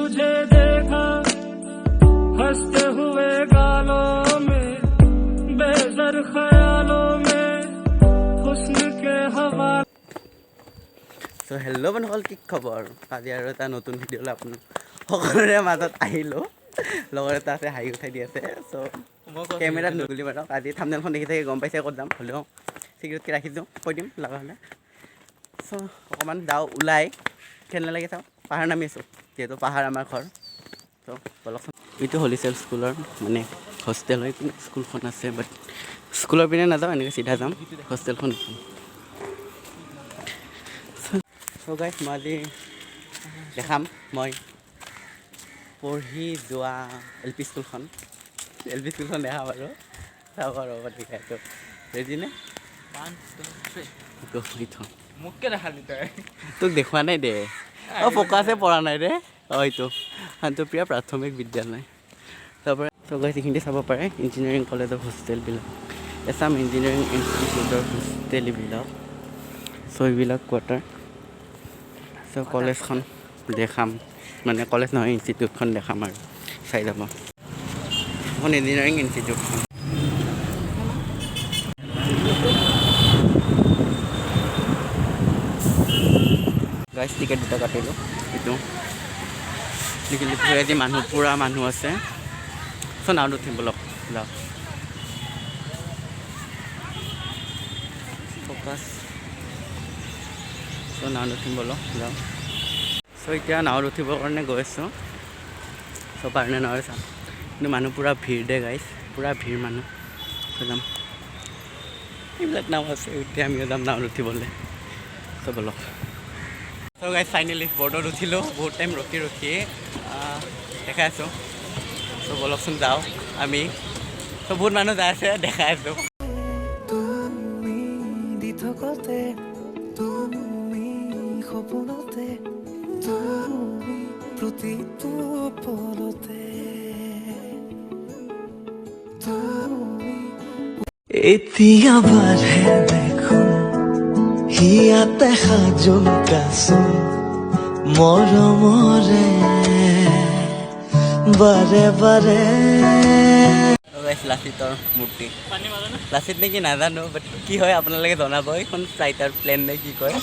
तुझे देखा हंसते हुए गालों में बेज़र ख्यालों में हुस्न के हवा। सो हेल्लो बন্ধুসকল কি খবৰ আজি আৰু এটা নতুন ভিডিঅ'লৈ আপোনাক সকলোৰে মাজত আহিলোঁ লগৰ এটা আছে হাঁহি উঠাই দি আছে চ' কেমেৰাত নুগুলি বাৰু আজি থাম্বনেইলখন দেখি থাকি গম পাইছে ক'ত যাম হ'লেও চিকিউৰিটি ৰাখি দিওঁ কৈ দিম লগা হ'লে চ' অকণমান যাওঁ ওলাই কেনে লাগে চাওঁ পাহাৰ নামি আছোঁ যিহেতু পাহাৰ আমাৰ ঘৰ চ' বলকচোন এইটো হলিচেল স্কুলৰ মানে হোষ্টেল হয় পিনে স্কুলখন আছে বাট স্কুলৰ পিনে নাযাওঁ এনেকৈ চিধা যাম হোষ্টেলখন চ' গাইছ মই আজি দেখাম মই পঢ়ি যোৱা এল পি স্কুলখন দেখাম আৰু চাব আৰু দেখাইছোঁ ৰেডি নে মোককে দেখালি তই তোক দেখুওৱা নাই দে অঁ ফ'কাছে পৰা নাই দে অঁ এইটো শান্তপ্ৰিয়া প্ৰাথমিক বিদ্যালয় তাৰপৰা চ' গাইছ এইখিনিতে চাব পাৰে ইঞ্জিনিয়াৰিং কলেজৰ হোষ্টেলবিলাক এছাম ইঞ্জিনিয়াৰিং ইনষ্টিটিউটৰ হোষ্টেল এইবিলাক চ' এইবিলাক কোৱাৰ্টাৰ চ' কলেজখন দেখাম মানে কলেজ নহয় ইনষ্টিটিউটখন দেখাম আৰু চাই যাব এখন ইঞ্জিনিয়াৰিং ইনষ্টিটিউটখন গাইছ টিকেট দুটা কাটিলোঁ এইটো আজি মানুহ পূৰা মানুহ আছে চ' নাওত উঠিম বলক যাওক ফ'কাছ চ' নাওত উঠিম বলক যাওঁ চ' এতিয়া নাৱত উঠিবৰ কাৰণে গৈ আছোঁ চ' কাৰণে নাৱত চাম কিন্তু মানুহ পূৰা ভিৰ দে গাইছ পূৰা ভিৰ মানুহ চ' যাম এইবিলাক নাও আছে এতিয়া আমিও যাম নাৱত উঠিবলৈ চ' বলক চ' গাইছ ফাইনেলি বৰ্ডত উঠিলোঁ বহুত টাইম ৰখি দেখাই আছোঁ চ' বলকচোন যাওঁ আমি চ' বহুত মানুহ যাই আছে দেখাই আছোঁ সপোনতে তুমি প্ৰতিটো পলতে তুমি এতিয়া বাঢ়ে দেখোন হিয়াতে সাজোন কাচোন মৰমৰে বাৰে বাৰে লাচিতৰ মূৰ্তি লাচিত নেকি নাজানো বাট কি হয় আপোনালোকে জনাব এইখন ফ্লাইটাৰ প্লেন নে কি কয়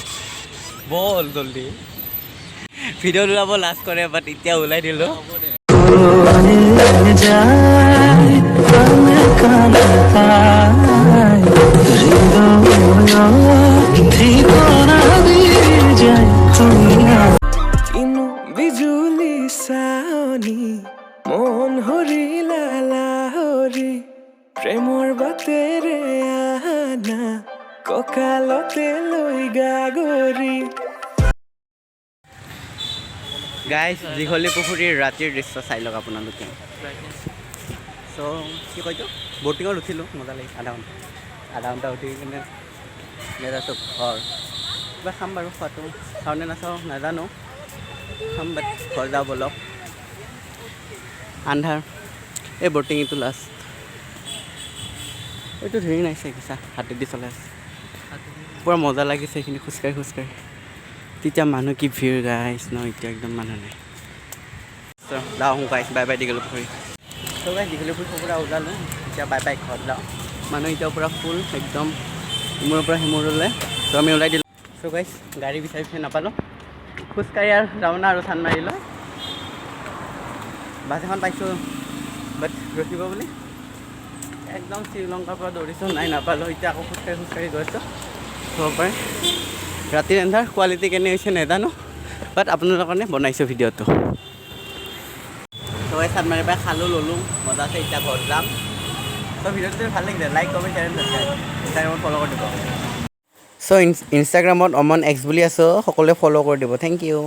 বল জলদি ভিডিঅ' ওলাব লাজ কৰে বাট এতিয়া ওলাই দিলোঁ বিজুলী চাৱনি মন হৰিলা লাহৰি প্ৰেমৰ বাটেৰে আনা কঁকালতে লৈ গাগৰি গাইছ দীঘলী পুখুৰীৰ ৰাতিৰ দৃশ্য চাই লওক আপোনালোকে চ' কি কয়তো ব'টিঙত উঠিলোঁ মজা লাগিছে আধা ঘণ্টা উঠি কিনে আছোঁ ঘৰ কিবা খাম বাৰু খোৱাটো চাওঁ নে নাচাওঁ নাজানো খাম বাট ঘৰ যাওঁ বলক আন্ধাৰ এই ব'টিং এইটো লাষ্ট এইটো ধৰি নাই চাইকিছা হাতেদি চলাই আছে পূৰা মজা লাগিছে এইখিনি খোজকাঢ়ি তেতিয়া মানুহ কি ভিৰ গাইছ ন এতিয়া একদম মানুহ নাই যাওঁ গাইছ বাই বাই দীঘলী পুখুৰী চ' গাইছ দীঘলী পুখুৰীৰ পৰা ওলালোঁ এতিয়া বাই বাই ঘৰত যাওঁ মানুহ এতিয়া পূৰা ফুল একদম ইমূৰৰ পৰা সিমূৰলৈ চ' আমি ওলাই দিলোঁ চ' গাইছ গাড়ী বিচাৰি নাপালোঁ খোজকাঢ়ি আৰু যাওঁ না আৰু চান মাৰিলোঁ বাছ এখন পাইছোঁ বাট ৰখিব বুলি একদম শ্ৰীলংকাৰ পৰা দৌৰিছোঁ নাই নাপালোঁ এতিয়া আকৌ খোজকাঢ়ি গৈছোঁ চাব পাৰে ৰাতিৰ এন্ধাৰ কোৱালিটি কেনে হৈছে নাজানো বাট আপোনালোকৰ কাৰণে বনাইছোঁ ভিডিঅ'টো চ' চান মাৰি পাই খালোঁ ল'লোঁ মজা আছে এতিয়া ঘৰত যাম চ' ভিডিঅ'টো ভাল লাগিছে লাইক কমেণ্ট শ্বেয়াৰ ইনষ্টাগ্ৰামত ফ'ল' কৰি দিব চ' ইনষ্টাগ্ৰামত অমন এক্স বুলি আছোঁ সকলোৱে ফ'ল' কৰি দিব থেংক ইউ